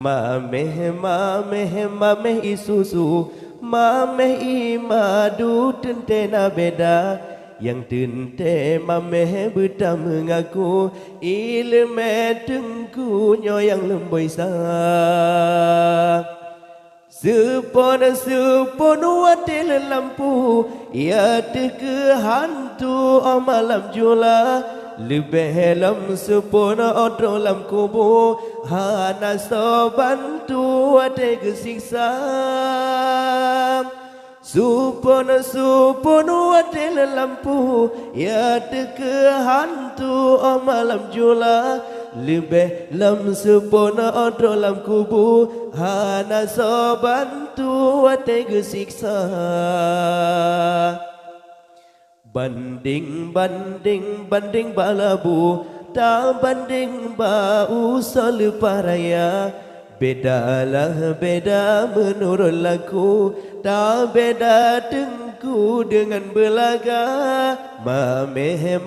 Mameh mameh mameh isusu mameh imadu tentena beda yang tente mameh buta mengaku ilme tengku yang lemboi sa sepon watil lampu ia teke hantu malam jula lebih lam sepona odrolam kubu hana sobantu ade kesiksa supon ade lampu ya teke hantu malam jula lebih lam sepona odrolam kubu hana sobantu ade kesiksa. Banding balabu tak banding bau seleparaya bedalah beda menurut laku tak beda dengku dengan belaga mameh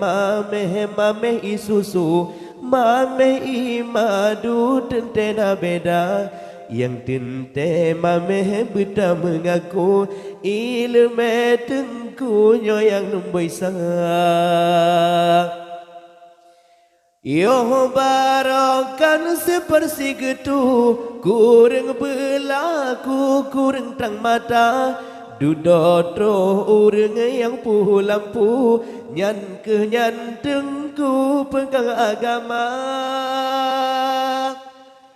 isusu mameh imadu tentena beda yang tente mameh beda mengaku ilme tengku yang nomboi sa yo barokan sepersi gitu kurang berlaku kurang terang mata dudotro urang yang puh lampu nyan kenyan tengku pegang agama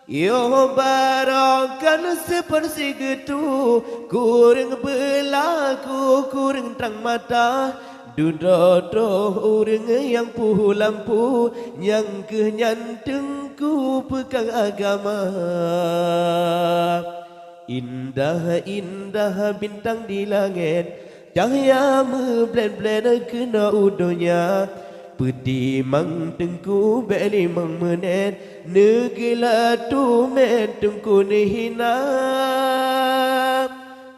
yo barokan seperti gitu kurang berlaku kurang terang mata dudotro urang yang puh lampu yang kenyan tengku pegang agama indah bintang di langit cahaya memblen-blen kena udonya pedi mang tengku beli mang menet negela tu met tengku nehina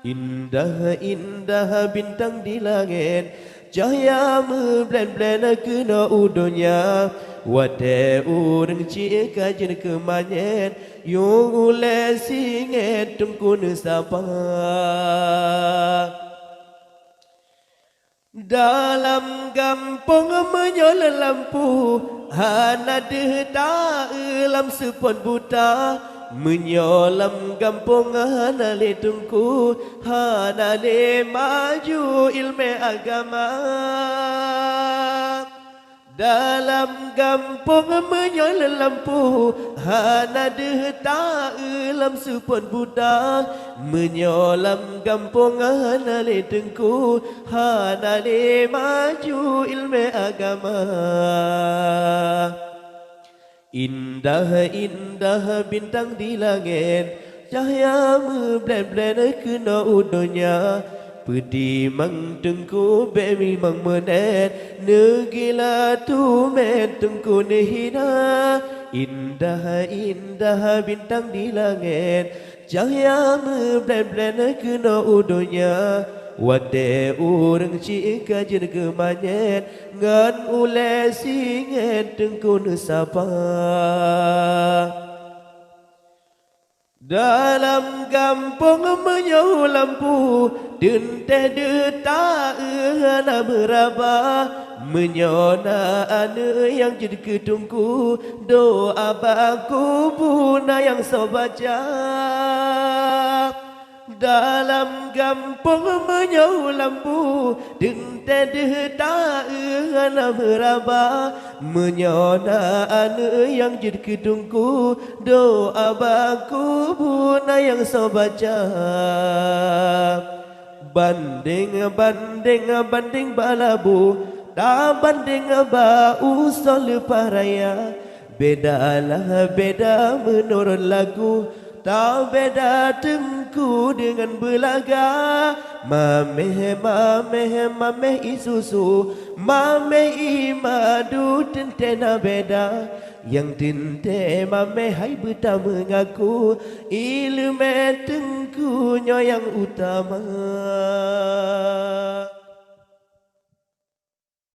indah bintang di langit cahaya memblen-blen kena udonya wate urang cik kajen kemanyet yung ule singet tengku nesapa dalam kampung menyala lampu hana dehta elam sepon buta menyolam kampung hana le tungku hana le maju ilmu agama dalam kampung menyala lampu hana dehta elam sepon buta menyolam kampung hana le tengku hana le maju ilmu agama indah bintang di langit cahaya memblen-blen kena udonya pedi mang tengku bemi mang menet negila tu met tengku nehina indah bintang di langit cahaya memblen-blen kena udonya wate urang cik kajen kemanyet ngan ule singet tengku nesapa dalam kampung menyau lampu dente deta ehana beraba menyona ane yang jadi ketungku doa baku puna yang sobaca dalam kampung menyau lampu dente deta ehana beraba menyona ane yang jadi ketungku doa baku puna yang sobaca banding balabu tak banding bau seleparaya bedalah beda menurut lagu tak beda tengku dengan belaga mameh isusu mameh imadu tentena beda yang tente mameh hai buta mengaku ilmu tengku yang utama